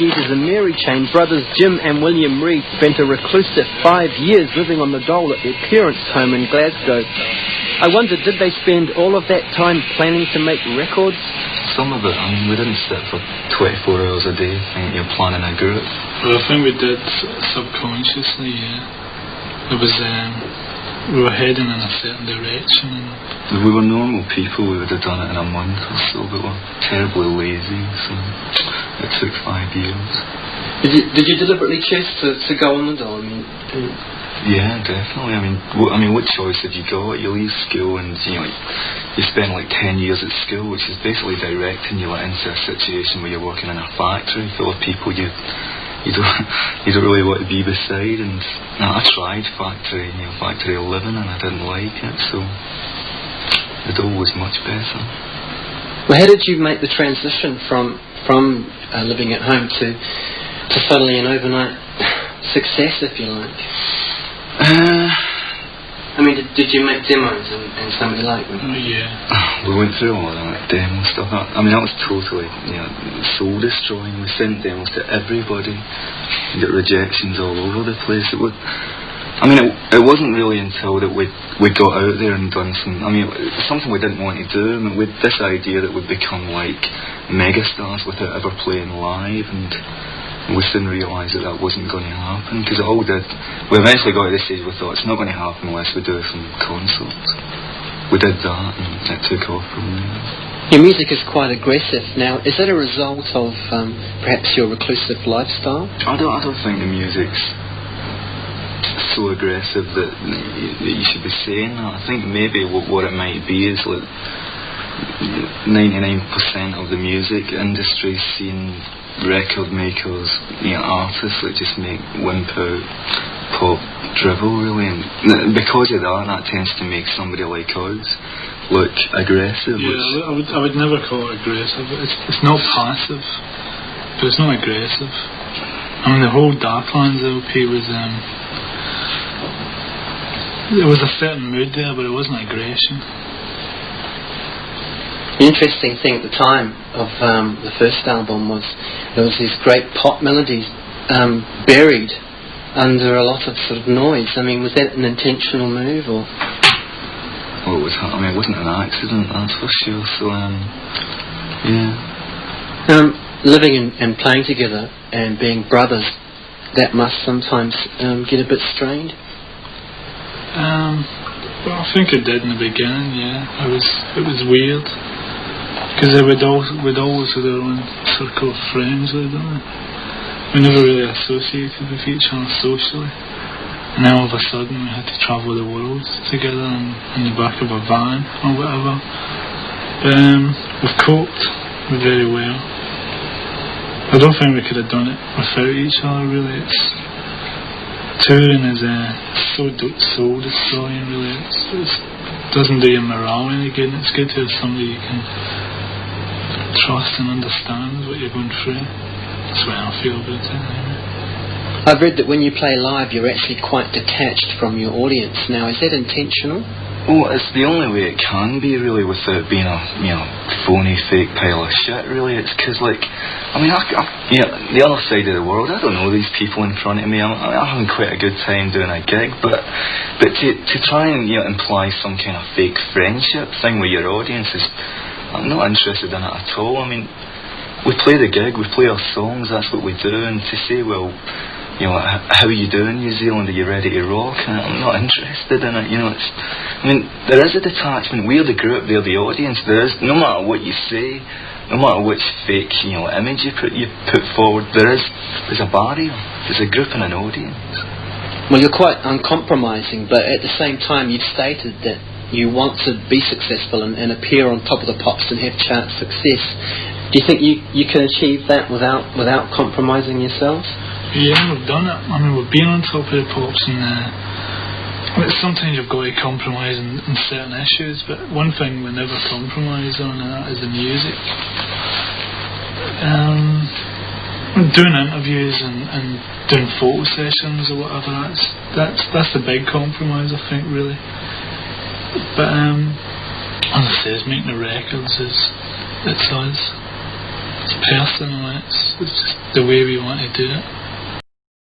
Jesus and Mary chain, brothers Jim and William Reid spent a reclusive 5 years living on the dole at their parents' home in Glasgow. I wondered, did they spend all of that time planning to make records? Some of it, I mean, we didn't sit for 24 hours a day thinking you're planning a group. Well, I think we did subconsciously, yeah. It was, we were heading in a certain direction. And we were normal people, we would have done it in a month or so, but we're terribly lazy, so it took 5 years. Did you deliberately choose to go on the dole? Yeah, definitely. I mean, what choice have you got? You leave school and you spend like 10 years at school, which is basically directing you into a situation where you're working in a factory full of people you don't really want to be beside. And I tried factory living, and I didn't like it, so the dole was much better. Well, how did you make the transition from living at home to suddenly an overnight success, if you like? Did you make demos and somebody liked them? Yeah. We went through all that demo stuff. I mean, that was totally soul destroying. We sent demos to everybody. We got rejections all over the place. It wasn't really until that we got out there and done something we didn't want to do. I mean, with this idea that we'd become like megastars without ever playing live, and we soon realised that wasn't going to happen, because it all did. We eventually got to the stage we thought it's not going to happen unless we do some concerts. We did that, and it took off from there. Your music is quite aggressive now. Is that a result of perhaps your reclusive lifestyle? I don't think the music's so aggressive that you should be saying that. I think maybe what it might be is like 99% of the music industry seeing record makers, artists that just make wimp out pop drivel, really, and because of that tends to make somebody like us look aggressive. Yeah, I would never call it aggressive. It's not passive, but it's not aggressive. I mean, the whole Darklands LP was there was a certain mood there, but it wasn't aggression. The interesting thing at the time of the first album was there was these great pop melodies buried under a lot of sort of noise. I mean, was that an intentional move, or? Well, it wasn't an accident, that's for sure. So, yeah. Living and playing together and being brothers, that must sometimes get a bit strained. Well, I think it did in the beginning. Yeah, it was weird. Because we'd always had our own circle of friends, didn't we? We never really associated with each other socially. And then all of a sudden we had to travel the world together in the back of a van or whatever. But we've coped very well. I don't think we could have done it without each other, really. Touring is so soul destroying, really. It doesn't do your morale any good. It's good to have somebody you can trust and understand what you're going through. That's the way I feel about it. I've read that when you play live you're actually quite detached from your audience. Now, is that intentional? Well, it's the only way it can be, really, without being a phony, fake pile of shit, really. It's because, the other side of the world, I don't know these people in front of me. I'm having quite a good time doing a gig, but to try and imply some kind of fake friendship thing with your audience I'm not interested in it at all. I mean, we play the gig, we play our songs, that's what we do, and to say, well, how are you doing, New Zealand, are you ready to rock? I'm not interested in it, there is a detachment. We're the group, they're the audience. There is, no matter what you say, no matter which fake, image you put forward, there's a barrier, there's a group and an audience. Well, you're quite uncompromising, but at the same time you've stated that you want to be successful and appear on top of the pops and have chart success. Do you think you can achieve that without compromising yourselves? Yeah, we've done it. I mean, we've been on top of the pops, and sometimes you've got to compromise in certain issues, but one thing we never compromise on, and that is the music. Doing interviews and doing photo sessions or whatever, that's the big compromise, I think, really. But as I say, making the records it's us. personal. It's just the way we want to do it.